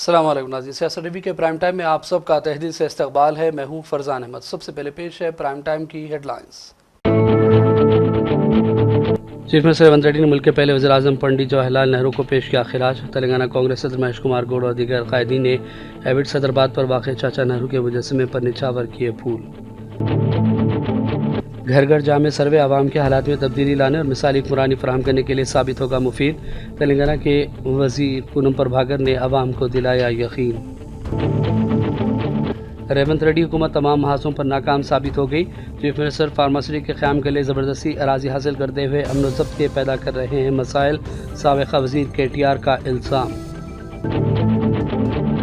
अस्सलाम वालेकुम नाज़रीन, सियासत टीवी के प्राइम टाइम में आप सबका तहे दिल से इस्तकबाल है। मैं हूं फरजान अहमद। सबसे पहले पेश है प्राइम टाइम की headlines. Chief minister Revanth Reddy ने मुल्क के पहले वज़ीर-ए-आज़म पंडित जवाहरलाल नेहरू को पेश किया खिराज। तेलंगाना कांग्रेस सदर महेश कुमार गौड़ और दीगर कायदीन ने एविड सदरबाद पर वाक़ चाचा नेहरू के मुजस्समे पर निछावर किए फूल। घर घर जामे सर्वे आवाम के हालात में तब्दीली लाने और मिसाली हुक्मरानी फराहम करने के लिए साबित होगा मुफीद। तेलंगाना के वज़ीर पूनम प्रभाकर ने आवाम को दिलाया यकीन। रेवंत रेड्डी हुकूमत तमाम महासों पर नाकाम साबित हो गई। चीफ मिनिस्टर फार्मासिटी के क़याम के लिए ज़बरदस्ती अराजी हासिल करते हुए अमन व ज़ब्त के पैदा कर रहे हैं मसाइल, साबिक़ा वज़ीर KTR का इल्ज़ाम।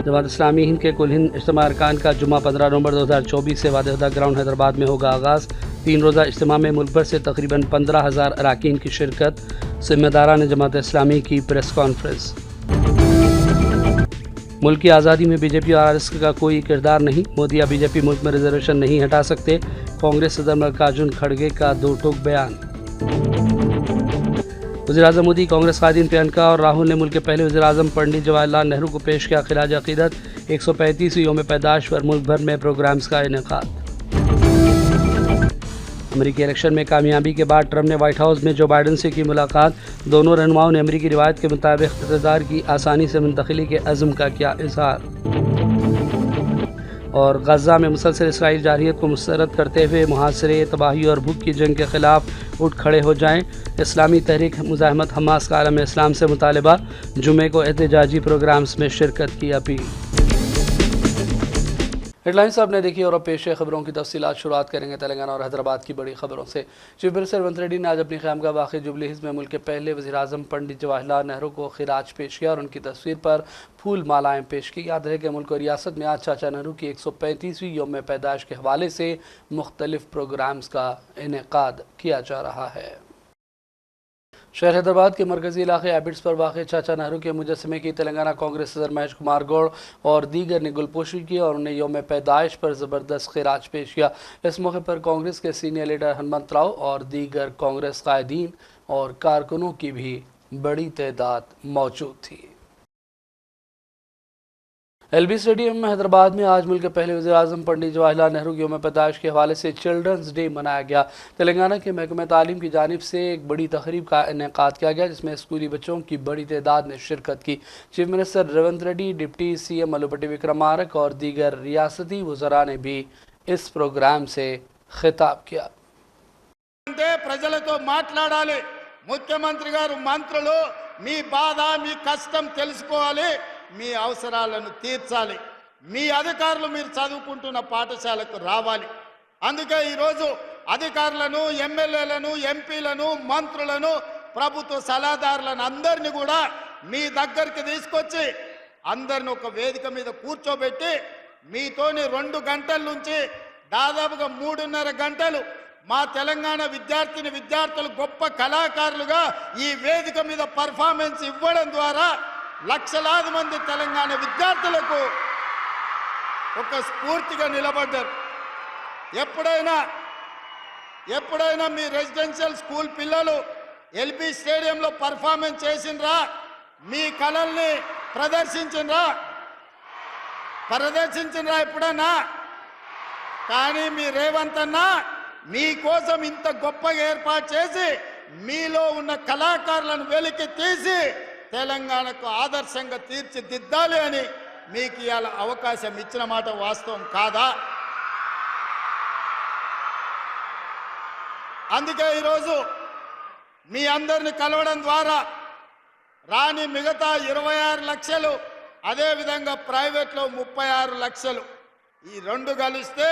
जमात इस्लामी हिंद के कुल हिंद इज्तिमा अरकान का जुमा 15 नवंबर 2024 से वादे ग्राउंड हैदराबाद में होगा आगाज़। 3 रोज़ा इज्तिमा में मुल्क भर से तकरीबन 15,000 अरकान की शिरकत। ज़िम्मेदारान जमात इस्लामी की प्रेस कॉन्फ्रेंस। मुल्क की आज़ादी में बीजेपी और RSS का कोई किरदार नहीं। मोदी या बीजेपी मुल्क में रिजर्वेशन नहीं हटा सकते। कांग्रेस सदर मल्लिकार्जुन खड़गे का दो टूक बयान। वज़ीर-ए-आज़म मोदी, कांग्रेस कायदीन प्रियंका और राहुल ने मुल्क के पहले वज़ीर-ए-आज़म पंडित जवाहरलाल नेहरू को पेश किया खिराज अक़ीदत। 135वीं यौम पैदाइश पर मुल्क भर में प्रोग्राम्स का इनेकाद। अमेरिकी इलेक्शन में कामयाबी के बाद ट्रंप ने व्हाइट हाउस में जो बाइडन से की मुलाकात। दोनों रहनुमाओं ने अमेरिकी रिवायत के मुताबिक इक़्तिदार की आसानी से मुंतकिली के अज़्म का किया इज़हार। और गज़ा में मुसलसल इसराइल जारहियत को मुस्तरद करते हुए मुहासरे, तबाही और भूख की जंग के खिलाफ उठ खड़े हो जाएं। इस्लामी तहरीक मुज़ाहमत हमास का आलम इस्लाम से मुतालबा। जुमे को एहतजाजी प्रोग्राम्स में शिरकत की अपील। हेडलाइंस आपने देखी और अब पेश है खबरों की तफसीलात। शुरुआत करेंगे तेलंगाना और हैदराबाद की बड़ी खबरों से। चीफ मिनिस्टर रेवंत रेड्डी ने आज अपनी ख़यामगाह वाक़ जुबली हिल्स में मुल्क के पहले वज़ीर-ए-आज़म पंडित जवाहरलाल नेहरू को खिराज पेश किया और उनकी तस्वीर पर फूल मालाएँ पेश की। याद रहे कि मुल्क और रियासत में आज चाचा नेहरू की 135वीं यौम पैदाइश के हवाले से मुख्तलिफ प्रोग्राम्स का इनेकाद किया जा रहा है। शहर हैदराबाद के मरकज़ी इलाके एबिट्स पर वाक़ चाचा नेहरू के मुजस्समे की तेलंगाना कांग्रेस सदर महेश कुमार गौड़ और दीगर ने गुलपोशी की और उन्हें यौम पैदाइश पर ज़बरदस्त खिराज पेश किया। इस मौके पर कांग्रेस के सीनियर लीडर हनुमंत राव और दीगर कांग्रेस कायदीन और कारकुनों की भी बड़ी तादाद मौजूद थी। LB स्टेडियम हैदराबाद में आज मुल्क के पहले वज़ीर-ए-आज़म पंडित जवाहरलाल नेहरू की यौम पैदाइश के हवाले से चिल्ड्रंस डे मनाया गया। तेलंगाना के महकमे तालीम की जानिब से एक बड़ी तकरीब का इनेकाद किया गया जिसमें स्कूली बच्चों की बड़ी तादाद ने शिरकत की। Chief minister Revanth Reddy, deputy CM मल्लुपट्टी विक्रमारक और दीगर रियासती वज़रा ने भी इस प्रोग्राम से खिताब किया। ప్రజలతో మాట్లాడాలి, ముఖ్యమంత్రి గారు మంత్రులు మీ బాధ మీ కష్టం తెలుసుకోవాలి, మీ అవసరాలను తీర్చాలి, మీ అధికారులు మీరు చదువుకుంటున్న పాఠశాలకు రావాలి। అందుకే ఈరోజు అధికారులను, ఎమ్మెల్యేలను, ఎంపీలను, మంత్రులను, ప్రభుత్వ సలహాదారులను అందరినీ కూడా మీ దగ్గరికి తీసుకొచ్చి అందరిని ఒక వేదిక మీద కూర్చోబెట్టి మీతోని 2 గంటల నుంచి దాదాపుగా 3.5 గంటలు మా తెలంగాణ విద్యార్థులు గొప్ప కళాకారులుగా ఈ వేదిక మీద పర్ఫార్మెన్స్ ఇవ్వడం ద్వారా లక్షలాది మంది తెలంగాణ విద్యార్థులకు ఒక స్ఫూర్తిగా నిలబడ్డారు। ఎప్పుడైనా మీ రెసిడెన్షియల్ స్కూల్ పిల్లలు LB స్టేడియంలో పర్ఫార్మెన్స్ చేసినరా? మీ కళల్ని ప్రదర్శించినరా ఎప్పుడన్నా? కానీ మీ రేవంత్ అన్న మీకోసం ఇంత గొప్పగా ఏర్పాటు చేసి మీలో ఉన్న కళాకారులను వెలికి తీసి తెలంగాణకు ఆదర్శంగా తీర్చిదిద్దాలి అని మీకు ఇవాళ అవకాశం ఇచ్చిన మాట వాస్తవం కాదా? అందుకే ఈరోజు మీ అందరిని కలవడం ద్వారా రాని మిగతా 26 లక్షలు, అదేవిధంగా ప్రైవేట్లో 36 లక్షలు, ఈ 2 కలిస్తే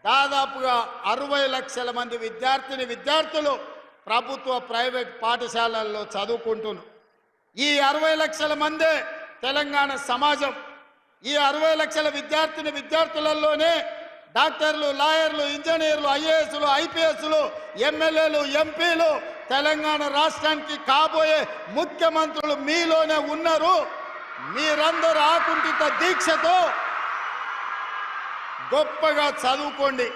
దాదాపుగా 60 లక్షల మంది విద్యార్థులు ప్రభుత్వ ప్రైవేట్ పాఠశాలల్లో చదువుకుంటున్నారు। ఈ 60 లక్షల మంది తెలంగాణ సమాజం। ఈ 60 లక్షల విద్యార్థులలోనే డాక్టర్లు, లాయర్లు, ఇంజనీర్లు, IASలు, IPSలు, ఎమ్మెల్యేలు, ఎంపీలు, తెలంగాణ రాష్ట్రానికి కాబోయే ముఖ్యమంత్రులు మీలోనే ఉన్నారు। మీరందరూ ఆకుంఠిత దీక్షతో గొప్పగా చదువుకోండి।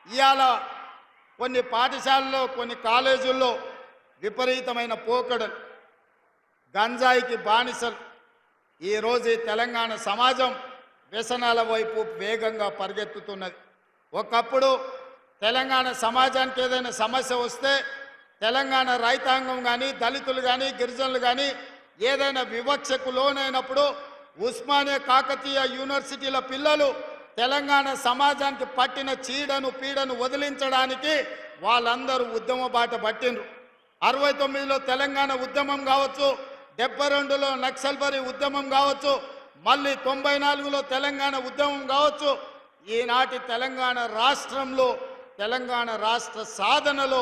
ఇవాళ కొన్ని పాఠశాలల్లో, కొన్ని కాలేజీల్లో విపరీతమైన పోకడలు, గంజాయికి బానిసలు, ఈ రోజు ఈ తెలంగాణ సమాజం వ్యసనాల వైపు వేగంగా పరిగెత్తుతున్నది. ఒకప్పుడు తెలంగాణ సమాజానికి ఏదైనా సమస్య వస్తే తెలంగాణ రైతాంగం కానీ, దళితులు కానీ, గిరిజనులు కానీ ఏదైనా వివక్షకు లోనైనప్పుడు ఉస్మానియా కాకతీయ యూనివర్సిటీల పిల్లలు తెలంగాణ సమాజానికి పట్టిన చీడను పీడను వదిలించడానికి వాళ్ళందరూ ఉద్యమ బాట పట్టిండ్రు. 69లో తెలంగాణ ఉద్యమం కావచ్చు, 72లో నక్సల్బరీ ఉద్యమం కావచ్చు, మళ్ళీ 94లో తెలంగాణ ఉద్యమం కావచ్చు. ఈనాటి తెలంగాణ రాష్ట్రంలో తెలంగాణ రాష్ట్ర సాధనలో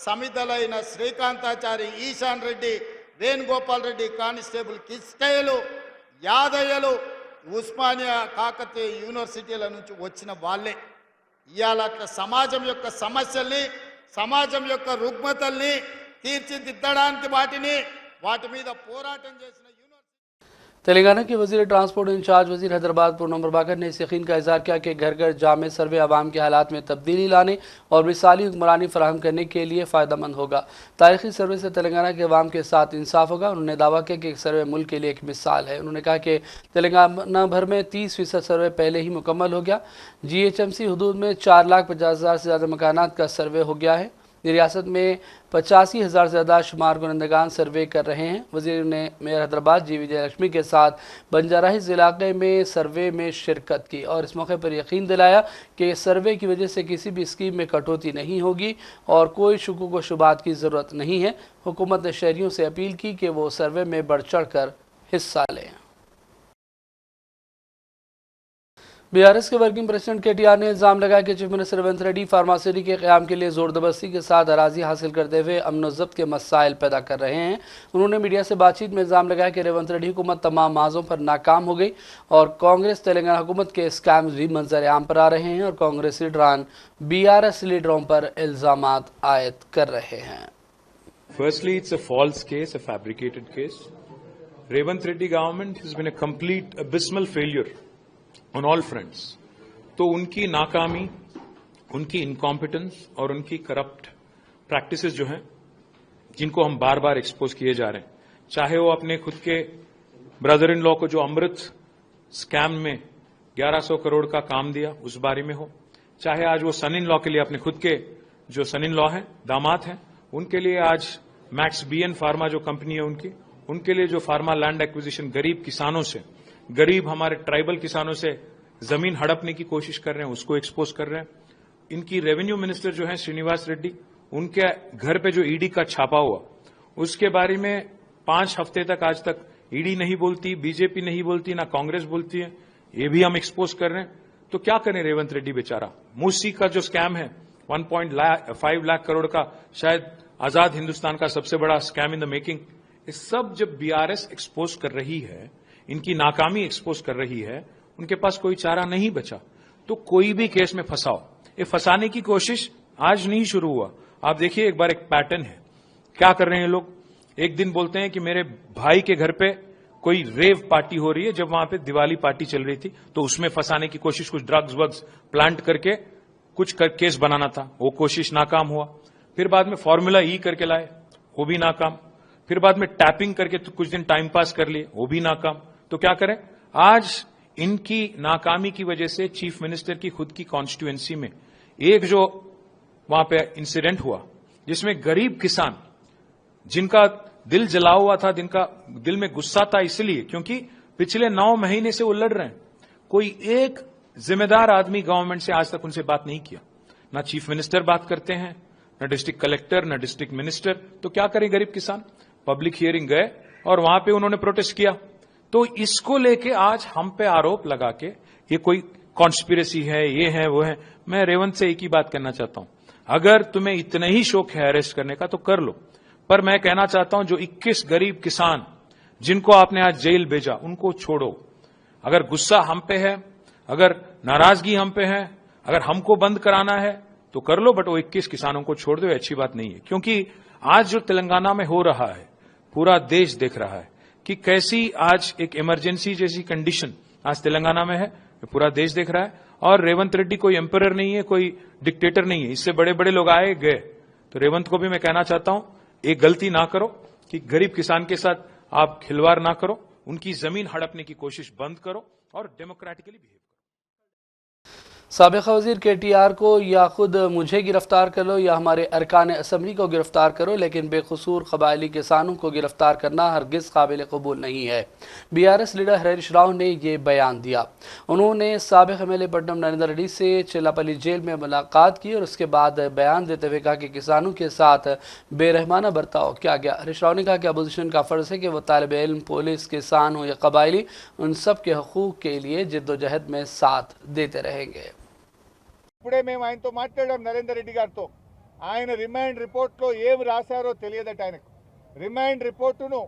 సమిధలైన శ్రీకాంతాచారి, ఈశాన్ రెడ్డి, వేణుగోపాల్ రెడ్డి, కానిస్టేబుల్ కిష్టయ్యలు, యాదయ్యలు ఉస్మానియా కాకతీయ యూనివర్సిటీల నుంచి వచ్చిన వాళ్ళే. ఇవాళ అట్లా సమాజం యొక్క సమస్యల్ని, సమాజం యొక్క రుగ్మతల్ని తీర్చిదిద్దడానికి వాటి మీద పోరాటం చేసిన तेलंगाना के वजीर ट्रांसपोर्ट इंचार्ज वजीर हैदराबाद पूनम प्रभाकर ने इस यकीन का इजहार किया कि घर घर जामे सर्वे आवाम के हालात में तब्दीली लाने और मिसाली हुक्मरानी फराहम करने के लिए फ़ायदेमंद होगा। तारीखी सर्वे से तेलंगाना के अवाम के साथ इंसाफ होगा। उन्होंने दावा किया कि सर्वे मुल्क के लिए एक मिसाल है। उन्होंने कहा कि तेलंगाना भर में 30% सर्वे पहले ही मुकम्मल हो गया। GHMC हदूद में 4,50,000 से ज़्यादा मकानात का सर्वे हो गया है। रियासत में 85,000 से ज़्यादा शुमार कुनंदगान सर्वे कर रहे हैं। वज़ीर ने मेयर हैदराबाद जी विजयलक्ष्मी के साथ बंजारा हिल्स इलाके में सर्वे में शिरकत की और इस मौके पर यकीन दिलाया कि सर्वे की वजह से किसी भी स्कीम में कटौती नहीं होगी और कोई शुकूक व शुबात की ज़रूरत नहीं है। हुकूमत ने शहरियों से अपील की कि वो सर्वे में बढ़ चढ़ कर हिस्सा लें। BRS के वर्किंग प्रेसिडेंट KTR ने इल्ज़ाम लगाया कि चीफ मिनिस्टर रेवंत रेड्डी फार्मासिटी के क़याम के लिए ज़ोर ज़बरदस्ती के साथ अराजी हासिल करते हुए अमन ज़ब्त के मसाइल पैदा कर रहे हैं। उन्होंने मीडिया से बातचीत में इल्ज़ाम लगाया कि रेवंत रेड्डी हुकूमत तमाम माज़ों पर नाकाम हो गई और कांग्रेस तेलंगाना हुकूमत के स्कैम्स भी मंजर आम पर आ रहे हैं और कांग्रेस लीडरान BRS लीडरों पर इल्ज़ामात आयद कर रहे हैं। Firstly, it's a false case, a fabricated case. Revanth Reddy government has been a complete abysmal failure on all fronts. तो उनकी नाकामी, उनकी इनकॉम्पिटेंस और उनकी करप्ट प्रैक्टिसेस जो हैं, जिनको हम बार बार एक्सपोज किए जा रहे हैं, चाहे वो अपने खुद के ब्रदर इन लॉ को जो अमृत स्कैम में 1100 करोड़ का काम दिया उस बारे में हो, चाहे आज वो सन इन लॉ के लिए अपने खुद के जो सन इन लॉ हैं, दामाद हैं, उनके लिए आज मैक्स BN फार्मा जो कंपनी है उनके लिए जो फार्मा लैंड एक्विजिशन गरीब किसानों से, गरीब हमारे ट्राइबल किसानों से जमीन हड़पने की कोशिश कर रहे हैं, उसको एक्सपोज कर रहे हैं। इनकी रेवेन्यू मिनिस्टर जो है श्रीनिवास रेड्डी, उनके घर पे जो ईडी का छापा हुआ उसके बारे में 5 हफ्ते तक आज तक ईडी नहीं बोलती, बीजेपी नहीं बोलती, ना कांग्रेस बोलती है, ये भी हम एक्सपोज कर रहे हैं। तो क्या करें रेवंत रेड्डी बेचारा। मूसी का जो स्कैम है 1.5 लाख करोड़ का, शायद आजाद हिंदुस्तान का सबसे बड़ा स्कैम इन द मेकिंग, ये सब जब BRS एक्सपोज कर रही है, इनकी नाकामी एक्सपोज कर रही है, उनके पास कोई चारा नहीं बचा। तो कोई भी केस में फंसाओ, ये फंसाने की कोशिश आज नहीं शुरू हुआ। आप देखिए एक बार एक पैटर्न है, क्या कर रहे हैं लोग। एक दिन बोलते हैं कि मेरे भाई के घर पे कोई रेव पार्टी हो रही है, जब वहां पे दिवाली पार्टी चल रही थी तो उसमें फंसाने की कोशिश, कुछ ड्रग्स वग्स प्लांट करके कुछ केस बनाना था, वो कोशिश नाकाम हुआ। फिर बाद में फॉर्मूला ई करके लाए, वो भी नाकाम। फिर बाद में टैपिंग करके तो कुछ दिन टाइम पास कर लिए, वो भी नाकाम। तो क्या करें, आज इनकी नाकामी की वजह से चीफ मिनिस्टर की खुद की कॉन्स्टिट्यूएंसी में एक जो वहां पे इंसिडेंट हुआ जिसमें गरीब किसान जिनका दिल जला हुआ था, जिनका दिल में गुस्सा था, इसलिए क्योंकि पिछले 9 महीने से वो लड़ रहे हैं, कोई एक जिम्मेदार आदमी गवर्नमेंट से आज तक उनसे बात नहीं किया। ना चीफ मिनिस्टर बात करते हैं, ना डिस्ट्रिक्ट कलेक्टर, ना डिस्ट्रिक्ट मिनिस्टर। तो क्या करें गरीब किसान, पब्लिक हियरिंग गए और वहां पे उन्होंने प्रोटेस्ट किया। तो इसको लेके आज हम पे आरोप लगा के ये कोई कॉन्स्पिरेसी है, ये है, वो है। मैं रेवंत से एक ही बात कहना चाहता हूं, अगर तुम्हें इतना ही शौक है अरेस्ट करने का तो कर लो, पर मैं कहना चाहता हूं जो 21 गरीब किसान जिनको आपने आज जेल भेजा उनको छोड़ो। अगर गुस्सा हम पे है, अगर नाराजगी हम पे है, अगर हमको बंद कराना है तो कर लो, बट वो 21 किसानों को छोड़ दो, अच्छी बात नहीं है। क्योंकि आज जो तेलंगाना में हो रहा है पूरा देश देख रहा है कि कैसी आज एक इमरजेंसी जैसी कंडीशन आज तेलंगाना में है, पूरा देश देख रहा है। और रेवंत रेड्डी कोई एम्परर नहीं है, कोई डिक्टेटर नहीं है, इससे बड़े बड़े लोग आए गए। तो रेवंत को भी मैं कहना चाहता हूं एक गलती ना करो कि गरीब किसान के साथ आप खिलवाड़ ना करो, उनकी जमीन हड़पने की कोशिश बंद करो और डेमोक्रेटिकली बिहेव करो। साबिक़ वज़ीर KTR को या खुद मुझे गिरफ्तार कर लो या हमारे अरकान असम्बली को गिरफ्तार करो, लेकिन बेकसूर कबायली किसानों को गिरफ्तार करना हरगिज़ काबिल कबूल नहीं है। BRS लीडर हरीश राव ने ये बयान दिया। उन्होंने साबिक़ MLA पट्टनम नरेंद्र रेड्डी से चिल्लापल्ली जेल में मुलाकात की और उसके बाद बयान देते हुए कहा कि किसानों के साथ बेरहमाना बर्ताव किया गया। हरीश राव ने कहा कि अपोजिशन का फ़र्ज़ है कि वह तालिब इल्म, पुलिस, किसान हो या कबायली, उन सब के हकूक़ के लिए जिद्दोजहद में साथ देते रहेंगे। ఇప్పుడే మేము ఆయనతో మాట్లాడాం నరేందర్ రెడ్డి గారితో. ఆయన రిమాండ్ రిపోర్ట్లో ఏం రాశారో తెలియదట ఆయనకు. రిమాండ్ రిపోర్టును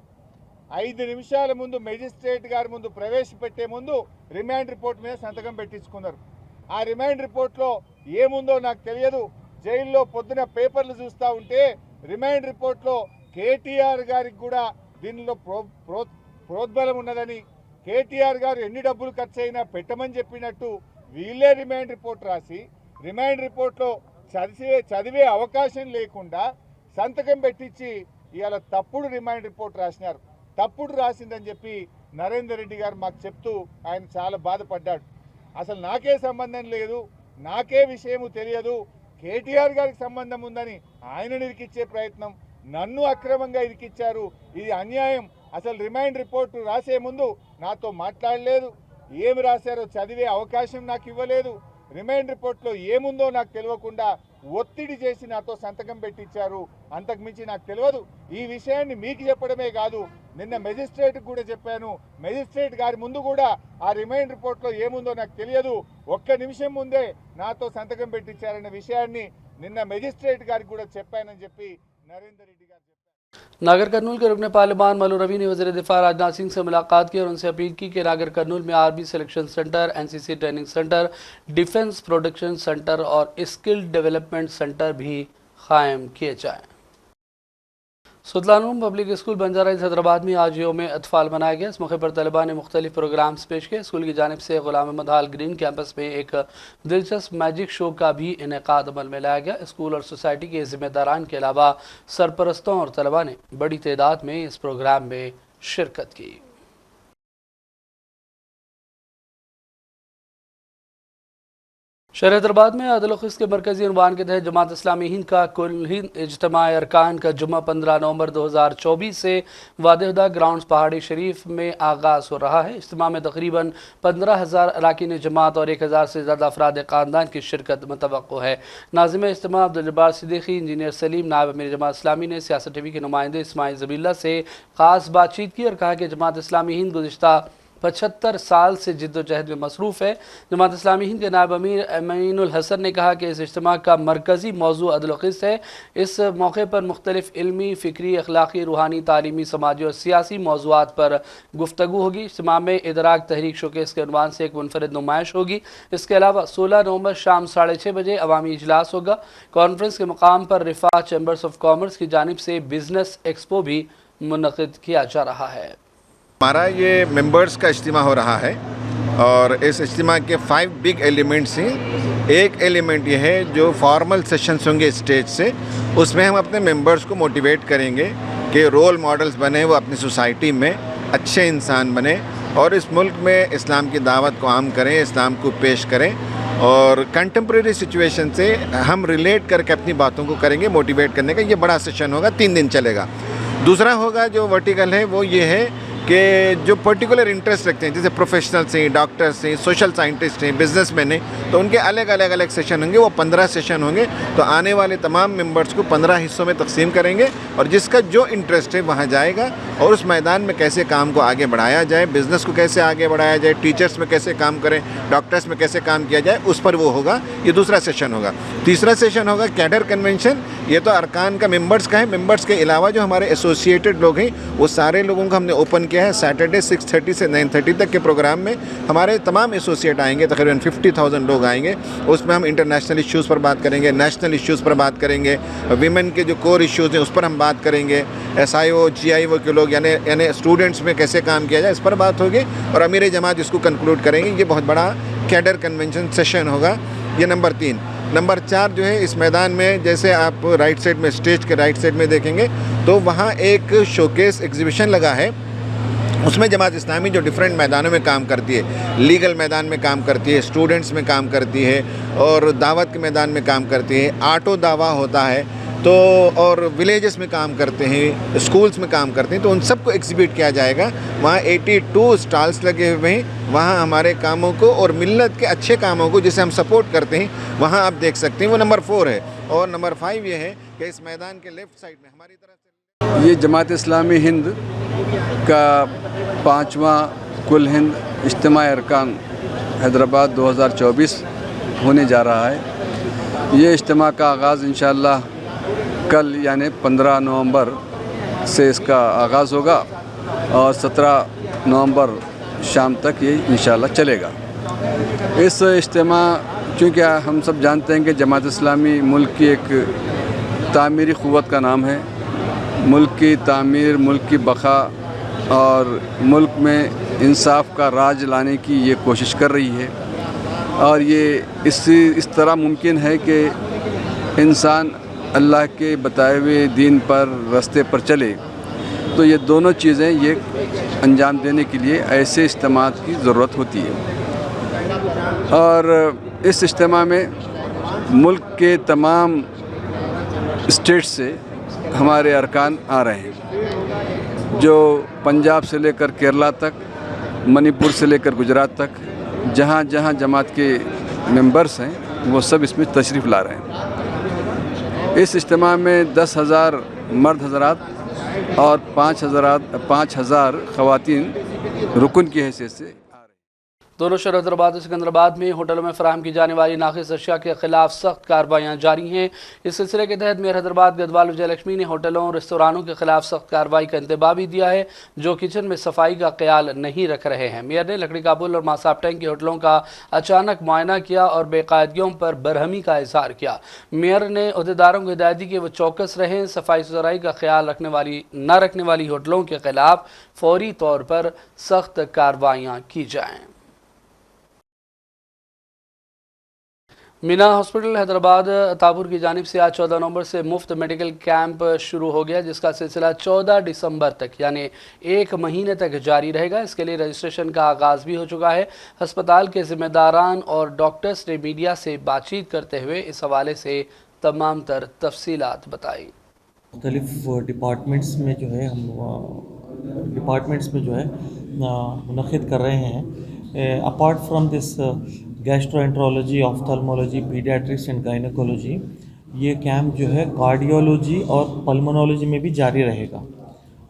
5 నిమిషాల ముందు మెజిస్ట్రేట్ గారి ముందు ప్రవేశపెట్టే ముందు రిమాండ్ రిపోర్ట్ మీద సంతకం పెట్టించుకున్నారు. ఆ రిమాండ్ రిపోర్ట్లో ఏముందో నాకు తెలియదు. జైల్లో పొద్దున పేపర్లు చూస్తూ ఉంటే రిమాండ్ రిపోర్ట్లో కేటీఆర్ గారికి కూడా దీనిలో ప్రోద్బలం ఉన్నదని, కేటీఆర్ గారు ఎన్ని డబ్బులు ఖర్చు అయినా పెట్టమని చెప్పినట్టు వీళ్ళే రిమాండ్ రిపోర్ట్ రాసి రిమాండ్ రిపోర్ట్లో చదివే అవకాశం లేకుండా సంతకం పెట్టించి ఇవాళ తప్పుడు రిమాండ్ రిపోర్ట్ రాసినారు. తప్పుడు రాసిందని చెప్పి నరేందర్ రెడ్డి గారు మాకు చెప్తూ ఆయన చాలా బాధపడ్డాడు. అసలు నాకే సంబంధం లేదు, నాకే విషయము తెలియదు, కేటీఆర్ గారికి సంబంధం ఉందని ఆయనను ఇరికిచ్చే ప్రయత్నం, నన్ను అక్రమంగా ఇరికిచ్చారు, ఇది అన్యాయం. అసలు రిమాండ్ రిపోర్టు రాసే ముందు నాతో మాట్లాడలేదు, ఏమి రాశారో చదివే అవకాశం నాకు ఇవ్వలేదు, రిమాండ్ రిపోర్ట్లో ఏముందో నాకు తెలియకుండా ఒత్తిడి చేసి నాతో సంతకం పెట్టించారు. అంతకుమించి నాకు తెలియదు. ఈ విషయాన్ని మీకు చెప్పడమే కాదు, నిన్న మెజిస్ట్రేట్కి కూడా చెప్పాను. మెజిస్ట్రేట్ గారి ముందు కూడా ఆ రిమాండ్ రిపోర్ట్లో ఏముందో నాకు తెలియదు, ఒక్క నిమిషం ముందే నాతో సంతకం పెట్టించారన్న విషయాన్ని నిన్న మెజిస్ట్రేట్ గారికి కూడా చెప్పానని చెప్పి నరేందర్ రెడ్డి గారు చెప్పారు. नागर कर्नूल के रुकन पार्लिमान मल्लू रवि ने वज़ीर दिफा राजनाथ सिंह से मुलाकात की और उनसे अपील की कि नागर कर्नूल में army selection centre, NCC training centre, defence production centre और स्किल डेवलपमेंट सेंटर भी कायम किए जाएँ। सुल्तानुम public school Banjara Hills Hyderabad में आज यौम अतफाल मनाया गया। इस मौके पर तलबा ने मुख्तलिफ प्रोग्राम्स पेश किए। स्कूल की जानिब से गुलाम अहमद हाल ग्रीन कैंपस में एक दिलचस्प मैजिक शो का भी इनेकाद अमल में लाया गया। स्कूल और सोसाइटी के जिम्मेदारान के अलावा सरपरस्तों और तलबा ने बड़ी तादाद में इस प्रोग्राम में शिरकत की। शहर हैदराबाद में अदल व क़िस्त के मरकज़ी उन्वान के तहत जमात इस्लामी हिंद का कुल हिंद इज्तिमा अरकान का जुम्मा 15 नवंबर 2024 से वादेहुदा ग्राउंड्स पहाड़ी शरीफ में आगाज़ हो रहा है। इज्तिमा में तकरीबन 15,000 अरकान जमात और 1,000 से ज़्यादा अफराद ख़ानदान की शिरकत मुतवक्को है। नाज़िम इज्तिमा अब्दुल जब्बार सिद्दीकी, इंजीनियर सलीम, नायब अमीर जमात इस्लामी ने सियासत टीवी के नुमाइंदे इस्माइल ज़बील्ला से ख़ास बातचीत की और कहा कि जमात इस्लामी हिंद गुज़िश्ता 75 साल से जिद्दोजहद में मसरूफ़ है। जमात इस्लामी हिंद के नायब अमीर अमीनुल हसन ने कहा कि इस इज्तिमा का मरकज़ी मौजू अदल व क़िस्त है। इस मौके पर मुख्तलिफ इल्मी, फ़िक्री, अखलाक़ी, रूहानी, तालीमी, समाजी और सियासी मौज़ूआत पर गुफ्तगू होगी। इज्तिमा में इदराक तहरीक शोकेस के उन्वान से एक मुनफरिद नुमाइश होगी। इसके अलावा 16 नवंबर शाम 6:30 बजे अवामी इजलास होगा। कॉन्फ्रेंस के मुकाम पर रिफा चैम्बर्स ऑफ कॉमर्स की जानिब से बिजनेस एक्सपो भी मुनक़िद किया जा रहा है। हमारा ये मेंबर्स का इज्तिमा हो रहा है और इस इज्तिमा के 5 बिग एलिमेंट्स हैं। एक एलिमेंट ये है जो फॉर्मल सेशंस होंगे स्टेज से, उसमें हम अपने मेंबर्स को मोटिवेट करेंगे कि रोल मॉडल्स बने, वो अपनी सोसाइटी में अच्छे इंसान बने और इस मुल्क में इस्लाम की दावत को आम करें, इस्लाम को पेश करें और कंटेम्प्रेरी सिचुएशन से हम रिलेट करके अपनी बातों को करेंगे। मोटिवेट करने का ये बड़ा सेशन होगा, 3 दिन चलेगा। दूसरा होगा जो वर्टिकल है वो ये है कि जो पर्टिकुलर इंटरेस्ट रखते हैं, जैसे प्रोफेशनल्स हैं, डॉक्टर्स हैं, सोशल साइंटिस्ट हैं, बिजनेसमैन हैं, तो उनके अलग अलग सेशन होंगे। वो 15 सेशन होंगे। तो आने वाले तमाम मेंबर्स को 15 हिस्सों में तकसीम करेंगे और जिसका जो इंटरेस्ट है वहाँ जाएगा और उस मैदान में कैसे काम को आगे बढ़ाया जाए, बिज़नेस को कैसे आगे बढ़ाया जाए, टीचर्स में कैसे काम करें, डॉक्टर्स में कैसे काम किया जाए, उस पर वो होगा। ये दूसरा सेशन होगा। तीसरा सेशन होगा कैडर कन्वेंशन। ये तो अरकान का मेंबर्स का है। मेंबर्स के अलावा जो हमारे एसोसिएटेड लोग हैं वो सारे लोगों को हमने ओपन किया है। सैटरडे 6:30 से 9:30 तक के प्रोग्राम में हमारे तमाम एसोसिएट आएंगे, तकरीबन 50,000 लोग आएंगे। उसमें हम इंटरनेशनल इश्यूज़ पर बात करेंगे, नेशनल इश्यूज़ पर बात करेंगे, वीमेन के जो कोर इश्यूज़ हैं उस पर हम बात करेंगे, SIO GIO के लोग यानी स्टूडेंट्स में कैसे काम किया जाए इस पर बात होगी और अमीर जमात इसको कंक्लूड करेंगे। ये बहुत बड़ा कैडर कन्वेंशन सेशन होगा। ये नंबर 3। नंबर 4 जो है इस मैदान में, जैसे आप राइट साइड में, स्टेज के राइट साइड में देखेंगे तो वहाँ एक शोकेस एग्जीबिशन लगा है उसमें जमात इस्लामी जो डिफरेंट मैदानों में काम करती है, लीगल मैदान में काम करती है, स्टूडेंट्स में काम करती है और दावत के मैदान में काम करती है, ऑटो दावा होता है तो, और विलेजेस में काम करते हैं, स्कूल्स में काम करते हैं, तो उन सबको एग्जिबिट किया जाएगा। वहाँ 82 स्टॉल्स लगे हुए हैं, वहाँ हमारे कामों को और मिल्लत के अच्छे कामों को जिसे हम सपोर्ट करते हैं वहाँ आप देख सकते हैं। वो नंबर 4 है। और नंबर 5 ये है कि इस मैदान के लेफ़्ट साइड में हमारी तरफ से ये जमात इस्लामी हिंद का 5वां कुल हिंद इज्तिमा अरकान हैदराबाद 2024 होने जा रहा है। ये इज्तिमा का आगाज़ इंशाअल्लाह कल यानी 15 नवंबर से इसका आगाज़ होगा और 17 नवंबर शाम तक ये इंशाअल्लाह चलेगा। इस इज्तिमा चूँकि हम सब जानते हैं कि जमात इस्लामी मुल्क की एक तामीरी क़ुव्वत का नाम है। मुल्क की तामीर, मुल्क की बका और मुल्क में इंसाफ का राज लाने की ये कोशिश कर रही है और ये इस तरह मुमकिन है कि इंसान अल्लाह के बताए हुए दीन पर रास्ते पर चले, तो ये दोनों चीज़ें ये अंजाम देने के लिए ऐसे इज्तिमा की ज़रूरत होती है। और इस इज्तिमा में मुल्क के तमाम स्टेट से हमारे अरकान आ रहे हैं, जो पंजाब से लेकर केरला तक, मणिपुर से लेकर गुजरात तक, जहाँ जहाँ जमात के मेंबर्स हैं वो सब इसमें तशरीफ़ ला रहे हैं। इस इज्तिमा में 10,000 मर्द हज़रात और 5,000 ख़वातीन रुकन की हैसियत से। दोनों शहर हैदराबाद और सिकंदराबाद में होटलों में फराहम की जाने वाली नाक़िस अशिया के खिलाफ सख्त कार्रवाइयाँ जारी हैं। इस सिलसिले के तहत मेयर हैदराबाद गदवाल विजयलक्ष्मी ने होटलों और रेस्तोरानों के खिलाफ सख्त कार्रवाई का इंतबाह भी दिया है जो किचन में सफाई का ख्याल नहीं रख रहे हैं। मेयर ने लकड़ी काबुल और मासाब टैंक के होटलों का अचानक मुआयना किया और बेकायदगियों पर बरहमी का इजहार किया। मेयर ने अहदेदारों को हिदायत दी कि वो चौकस रहें, सफाई सुथराई का ख्याल न रखने वाली होटलों के खिलाफ फौरी तौर पर सख्त कार्रवाइयाँ की जाएँ। मीना हॉस्पिटल हैदराबाद तापुर की जानिब से आज 14 नवंबर से मुफ्त मेडिकल कैंप शुरू हो गया, जिसका सिलसिला 14 दिसंबर तक यानी 1 महीने तक जारी रहेगा। इसके लिए रजिस्ट्रेशन का आगाज़ भी हो चुका है। अस्पताल के ज़िम्मेदारान और डॉक्टर्स ने मीडिया से बातचीत करते हुए इस हवाले से तमाम तर तफसीलात बताई। मुख्तलिफ डिपार्टमेंट्स में जो है हम मुनक़िद कर रहे हैं। Apart from this gastroenterology, ophthalmology, paediatrics and gynaecology, ये कैंप जो है कार्डियोलॉजी और पल्मोनोलॉजी में भी जारी रहेगा।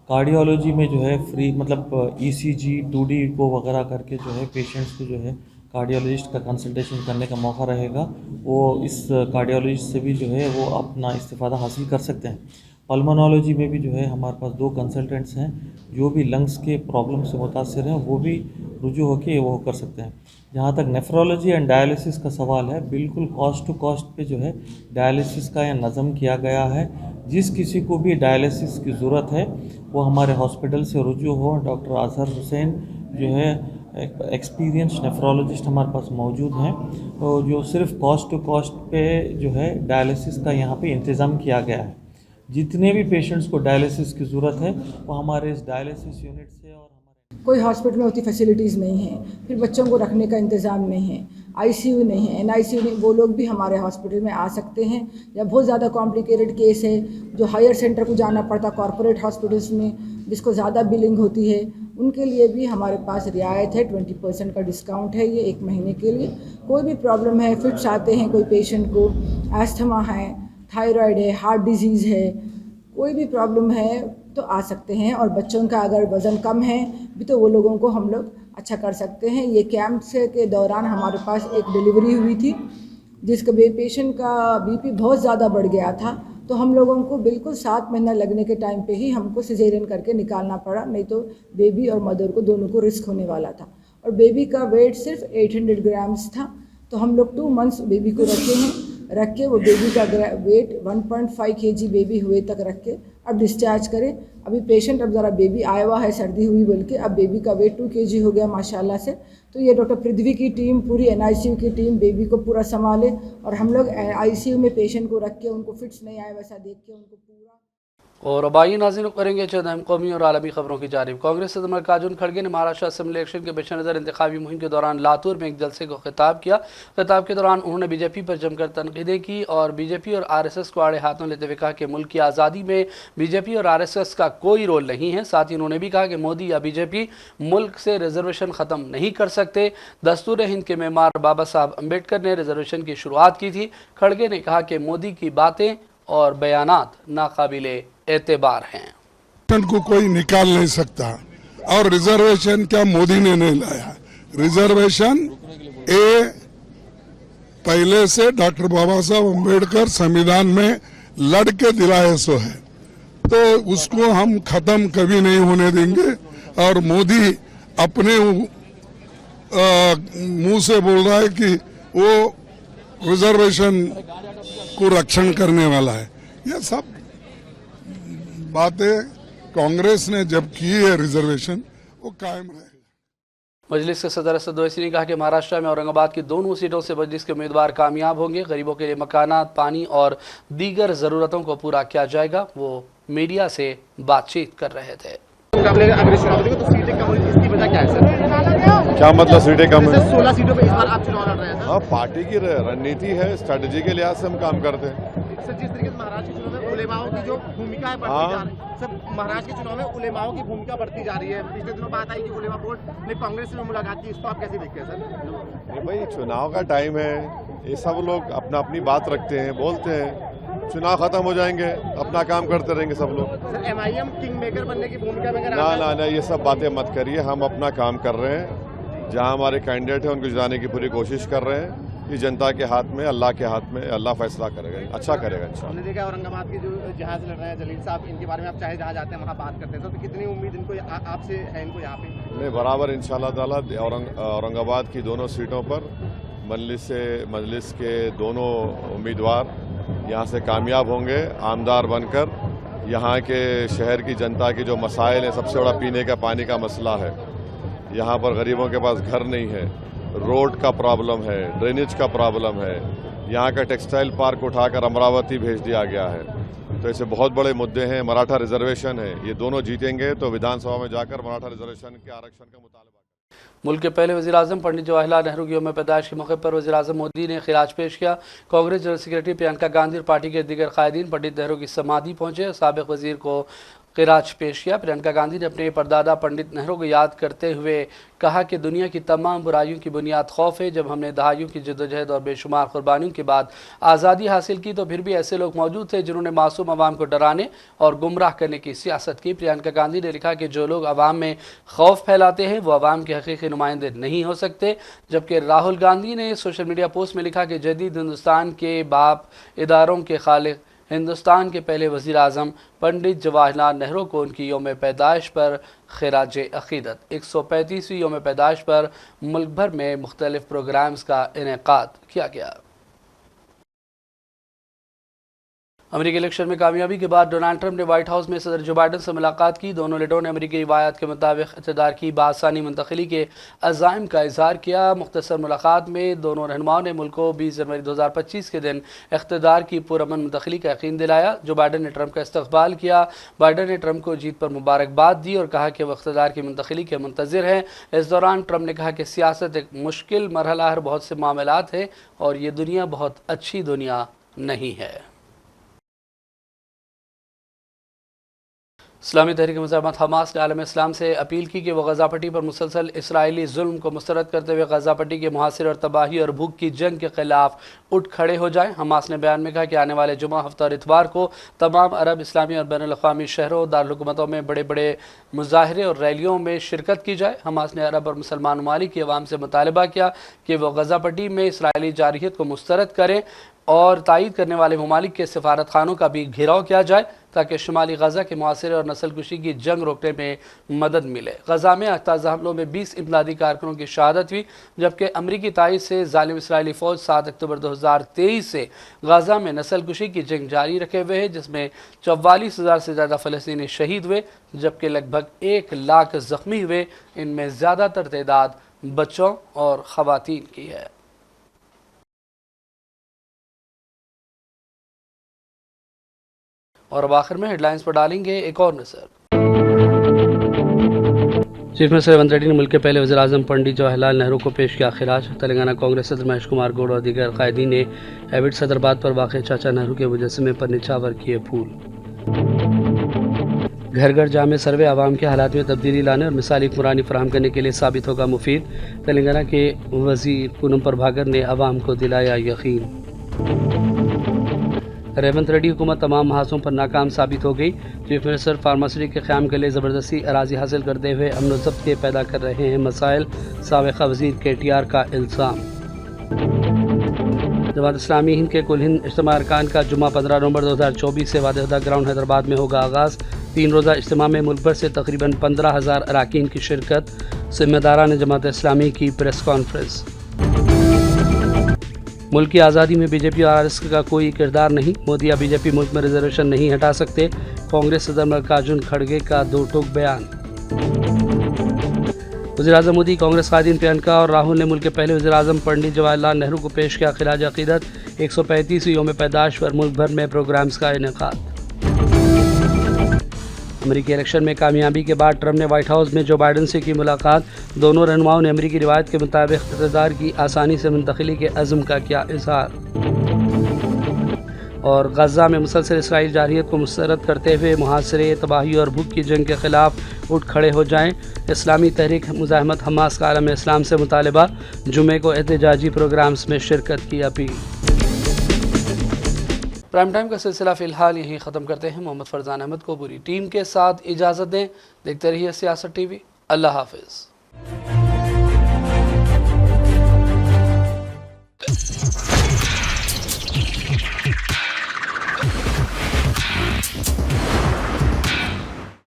कार्डियोलॉजी में जो है फ्री मतलब ECG, 2D को वगैरह करके जो है पेशेंट्स को जो है कार्डियोलॉजिस्ट का कंसल्टेशन करने का मौका रहेगा। वो इस कार्डियोलॉजिस्ट से भी जो है वो अपना इस्तिफ़ादा हासिल कर सकते हैं। पल्मोनोलॉजी में भी जो है हमारे पास 2 कंसल्टेंट्स हैं जो भी लंग्स के प्रॉब्लम से मुतासिर हैं, वो भी रुजू होकर वो कर सकते हैं। जहाँ तक नेफ्रोलॉजी एंड डायलिसिस का सवाल है, बिल्कुल कॉस्ट टू कॉस्ट पे जो है डायलिसिस का यहाँ नज़म किया गया है। जिस किसी को भी डायलिसिस की ज़रूरत है वो हमारे हॉस्पिटल से रुजू हो। डॉक्टर अजहर हुसैन जो है एक्सपीरियंस नेफ्रोलॉजिस्ट हमारे पास मौजूद हैं, तो जो सिर्फ कॉस्ट टू कॉस्ट पे जो है डायलिसिस का यहाँ पे इंतज़ाम किया गया है। जितने भी पेशेंट्स को डायलिसिस की ज़रूरत है वो हमारे इस डायलिसिस यूनिट से और कोई हॉस्पिटल में होती फैसिलिटीज़ नहीं है, फिर बच्चों को रखने का इंतज़ाम नहीं है, ICU नहीं है, NICU नहीं, वो लोग भी हमारे हॉस्पिटल में आ सकते हैं। या बहुत ज़्यादा कॉम्प्लिकेटेड केस है जो हायर सेंटर को जाना पड़ता कॉरपोरेट हॉस्पिटल्स में, जिसको ज़्यादा बिलिंग होती है, उनके लिए भी हमारे पास रियायत है। 20% का डिस्काउंट है ये 1 महीने के लिए। कोई भी प्रॉब्लम है, फिट्स आते हैं कोई पेशेंट को, एस्थमा है, थायराइड है, हार्ट डिजीज़ है, कोई भी प्रॉब्लम है तो आ सकते हैं। और बच्चों का अगर वज़न कम है भी तो वो लोगों को हम लोग अच्छा कर सकते हैं। ये कैंप से के दौरान हमारे पास एक डिलीवरी हुई थी जिसका पेशेंट का BP बहुत ज़्यादा बढ़ गया था, तो हम लोगों को बिल्कुल 7 महीना लगने के टाइम पे ही हमको सिजेरियन करके निकालना पड़ा, नहीं तो बेबी और मदर को दोनों को रिस्क होने वाला था। और बेबी का वेट सिर्फ 800 ग्राम्स था, तो हम लोग 2 मंथ्स बेबी को रख के वो बेबी का वेट 1.5 kg बेबी हुए तक रख के अब डिस्चार्ज करें। अभी पेशेंट अब ज़रा बेबी आया हुआ है, सर्दी हुई बोल के, अब बेबी का वेट 2 kg हो गया माशाल्लाह से। तो ये डॉक्टर पृथ्वी की टीम, पूरी NICU की टीम बेबी को पूरा संभाले और हम लोग ICU में पेशेंट को रख के उनको फिट्स नहीं आए वैसा देख के उनको पूरा और आबाई नाज़रीन करेंगे चंद अहम कौमी और आलमी खबरों की जानिब। कांग्रेस सदर मल्लिकार्जुन खड़गे ने महाराष्ट्र असेंबली इलेक्शन के पेश नज़र इंतखाबी मुहिम के दौरान लातूर में एक जलसे को खिताब किया। खिताब के दौरान उन्होंने बीजेपी पर जमकर तनकीदें की और बीजेपी और RSS को आड़े हाथों लेते हुए कहा कि मुल्क की आज़ादी में बीजेपी और RSS का कोई रोल नहीं है। साथ ही उन्होंने भी कहा कि मोदी या बीजेपी मुल्क से रिजर्वेशन ख़त्म नहीं कर सकते। दस्तूर हिंद के मेमार बाबा साहब अम्बेडकर ने रिजर्वेशन की शुरुआत की थी। खड़गे ने कहा कि मोदी की बातें और बयानात नाकाबिले एतबार हैं। को कोई निकाल नहीं सकता और रिजर्वेशन क्या मोदी ने नहीं लाया। रिजर्वेशन पहले से डॉक्टर बाबा साहब अम्बेडकर संविधान में लड़ के दिलाए सो है, तो उसको हम खत्म कभी नहीं होने देंगे। और मोदी अपने मुंह से बोल रहा है कि वो रिजर्वेशन को रक्षण करने वाला है। यह सब बातें कांग्रेस ने जब की है रिजर्वेशन वो कायम रहेगा। मजलिस के सदर असद ओवैसी ने कहा कि महाराष्ट्र में औरंगाबाद की दोनों सीटों से मजलिस के उम्मीदवार कामयाब होंगे। गरीबों के लिए मकानात, पानी और दीगर ज़रूरतों को पूरा किया जाएगा। वो मीडिया से बातचीत कर रहे थे। क्या मतलब सीटें कम है? 16 सीटों पे इस बार आप चुनाव लड़ रहे हैं। हाँ, पार्टी की रणनीति है, स्ट्रेटेजी के लिहाज से हम काम करते हैं। सर, जिस तरीके से महाराष्ट्र के चुनाव में उलेमाओं की जो भूमिका है बढ़ती जा रही है, सब महाराष्ट्र के चुनाव में उलेमाओं की भूमिका बढ़ती जा रही है। पिछले दिनों बात आई कि उलेमा बोर्ड ने कांग्रेस से मुलाकात की, इसको आप कैसे देखते हैं सर? भाई, चुनाव का टाइम है, ये सब लोग अपना अपनी बात रखते हैं, बोलते हैं। चुनाव खत्म हो जाएंगे, अपना काम करते रहेंगे सब लोग। सर, MIM किंग मेकर बनने की भूमिका में ना, ये सब बातें मत करिए। हम अपना काम कर रहे हैं। जहां हमारे कैंडिडेट हैं उनको जिताने की पूरी कोशिश कर रहे हैं। ये जनता के हाथ में, अल्लाह के हाथ में, अल्लाह फैसला करेगा, अच्छा करेगा इंशाल्लाह। हमने देखा औरंगाबाद के जो जहाज लड़ रहे हैं जलील साहब, इनके बारे में आप चाहे जहाँ जाते हैं वहाँ बात करते हैं, तो कितनी उम्मीद इनको आपसे है, इनको यहाँ पे? नहीं, बराबर इंशाल्लाह ताला औरंगाबाद की दोनों सीटों पर मजलिस के दोनों उम्मीदवार यहाँ से कामयाब होंगे, आमदार बनकर। यहाँ के शहर की जनता की जो मसाइल है, सबसे बड़ा पीने का पानी का मसला है। यहाँ पर गरीबों के पास घर नहीं है, रोड का प्रॉब्लम है, ड्रेनेज का प्रॉब्लम है। यहाँ का टेक्सटाइल पार्क उठाकर अमरावती भेज दिया गया है। तो ऐसे बहुत बड़े मुद्दे हैं। मराठा रिजर्वेशन है, ये दोनों जीतेंगे तो विधानसभा में जाकर मराठा रिजर्वेशन के आरक्षण का मुतालबा। मुल्क के पहले वज़ीर-ए-आज़म पंडित जवाहरलाल नेहरू की यौम पैदाइश के मौके पर वज़ीर-ए-आज़म मोदी ने खिराज पेश किया। कांग्रेस जनरल सेक्रेटरी प्रियंका गांधी और पार्टी के दीगर कायदीन पंडित नेहरू की समाधि पहुंचे। साबिक़ वज़ीर को खिराज पेश किया। प्रियंका गांधी ने अपने परदादा पंडित नेहरू को याद करते हुए कहा कि दुनिया की तमाम बुराइयों की बुनियाद खौफ है। जब हमने दहाइयों की जद्दोजहद और बेशुमार कुर्बानियों के बाद आज़ादी हासिल की तो फिर भी ऐसे लोग मौजूद थे जिन्होंने मासूम अवाम को डराने और गुमराह करने की सियासत की। प्रियंका गांधी ने लिखा कि जो लोग अवाम में खौफ फैलाते हैं वो अवाम के हकीकी नुमाइंदे नहीं हो सकते। जबकि राहुल गांधी ने सोशल मीडिया पोस्ट में लिखा कि जदीद हिंदुस्तान के बाप, इदारों के खालिक, हिंदुस्तान के पहले वज़ीर-ए-आज़म पंडित जवाहरलाल नेहरू को उनकी यौम पैदाइश पर खिराज अक़ीदत। 135वीं यौम पैदाइश पर मुल्क भर में मुख्तलिफ प्रोग्राम्स का इनेकाद किया गया। अमेरिकी इलेक्शन में कामयाबी के बाद डोनाल्ड ट्रंप ने व्हाइट हाउस में सदर जो बाइडन से मुलाकात की। दोनों लीडरों ने अमेरिकी रिवायत के मुताबिक इक़्तिदार की बासानी मुंतकिली के अज़ाइम का इज़हार किया। मुख्तसर मुलाकात में दोनों रहनुमाओं ने मुल्क को 20 जनवरी 2025 के दिन इक़्तिदार की पुरअमन मुंतकिली का यकीन दिलाया। जो बाइडन ने ट्रंप का इस्तक़बाल किया। बाइडन ने ट्रंप को जीत पर मुबारकबाद दी और कहा कि वह इक़्तिदार की मुंतकिली के मुंतज़िर हैं। इस दौरान ट्रंप ने कहा कि सियासत एक मुश्किल मरहला है, बहुत से मामलात हैं और ये दुनिया बहुत अच्छी दुनिया नहीं है। इस्लामी तहरीक मुज़ाहमत हमास ने आलम इस्लाम से अपील की कि वह गज़ा पट्टी पर मुसलसल इसराइली जुल्म को मुस्तरद करते हुए गज़ा पट्टी के मुहासिर और तबाही और भूख की जंग के खिलाफ उठ खड़े हो जाएं। हमास ने बयान में कहा कि आने वाले जुमा, हफ्ता और इतवार को तमाम अरब, इस्लामी और बैनुल अक़वामी शहरों, दारुलहुकूमतों में बड़े बड़े मुजाहरे और रैलियों में शिरकत की जाए। हमास ने अरब और मुसलमान ममालिक की अवाम से मुतालबा किया कि वह गज़ा पट्टी में इसराइली जारहियत को मुस्तरद करें और तायीद करने वाले ममालिक के सफारत खानों का भी घेराव किया जाए ताकि शुमाली गज़ा के मुआसरे और नस्ल कुशी की जंग रोकने में मदद मिले। गज़ा में ताज़ा हमलों में 20 इमदादी कारकुनों की शहादत हुई, जबकि अमरीकी तायीद से जालिम इसराइली फ़ौज 7 अक्टूबर 2023 से गज़ा में नस्ल कुशी की जंग जारी रखे हुए है, जिसमें 44,000 से ज़्यादा फ़लस्तीनी शहीद हुए जबकि लगभग 1 लाख ज़ख्मी हुए। इनमें ज़्यादातर तादाद बच्चों और ख़वातीन की है। और अब आखिर में हेडलाइंस पर डालेंगे एक और नजर। चीफ मिनिस्टर रेवंत रेड्डी ने मुल्क के पहले वज़ीर आज़म पंडित जवाहरलाल नेहरू को पेश किया खिराज। तेलंगाना कांग्रेस सदर महेश कुमार गौड़ और दीगर कायदीन ने एबिट्स हैदराबाद पर वाक़ चाचा नेहरू के मुजस्समे पर निछावर किए फूल। घर घर जामे सर्वे आवाम के हालात में तब्दीली लाने और मिसाली हुक्मरानी फराहम करने के लिए साबित होगा मुफीद। तेलंगाना के वज़ीर पूनम प्रभाकर ने आवाम को दिलाया यकीन। रेवंत रेड्डी हुकूमत तमाम महाजों पर नाकाम साबित हो गई। चीफ मिनिस्टर फार्मासिटी के क़याम के लिए ज़बरदस्ती अराजी हासिल करते हुए अमन व ज़ब्त के पैदा कर रहे हैं मसाइल, साबिक़ा वज़ीर KTR का इल्ज़ाम। जमात इस्लामी हिंद के कुल हिंद इज्तिमा अरकान का जुम्मा 15 नवंबर 2024 से वादे ग्राउंड हैदराबाद में होगा आगाज़। 3 रोज़ा इज्तिमा में मुल्क भर से तकरीबन 15,000 अरकान की शिरकत। ज़िम्मेदारान जमात इस्लामी की प्रेस कॉन्फ्रेंस। मुल्क की आज़ादी में बीजेपी और RSS का कोई किरदार नहीं। मोदी या बीजेपी मुल्क में रिजर्वेशन नहीं हटा सकते। कांग्रेस सदर मल्लिकार्जुन खड़गे का दो टोक बयान। वज़ीर-ए-आज़म मोदी, कांग्रेस कायदीन प्रियंका और राहुल ने मुल्क के पहले वज़ीर-ए-आज़म पंडित जवाहरलाल नेहरू को पेश किया खिराज अक़ीदत। 135वीं यौम पैदाइश पर मुल्क भर में प्रोग्राम्स का इनेकाद। अमेरिकी इलेक्शन में कामयाबी के बाद ट्रंप ने व्हाइट हाउस में जो बाइडन से की मुलाकात। दोनों रहनुमाओं ने अमेरिकी रिवायत के मुताबिक इक़्तिदार की आसानी से मुंतकिली के अज़्म का किया इज़हार। और गज़ा में मुसलसल इसराइल जारहियत को मुस्तरद करते हुए मुहासरे, तबाही और भूख की जंग के ख़िलाफ़ उठ खड़े हो जाएं। इस्लामी तहरीक मुज़ाहमत हमास का आलम इस्लाम से मुतालबा। जुमे को एहतजाजी प्रोग्राम्स में शिरकत की अपील। प्राइम टाइम का सिलसिला फ़िलहाल यहीं ख़त्म करते हैं। मोहम्मद फरजान अहमद को पूरी टीम के साथ इजाज़त दें। देखते रहिए सियासत TV। अल्लाह हाफ़िज़।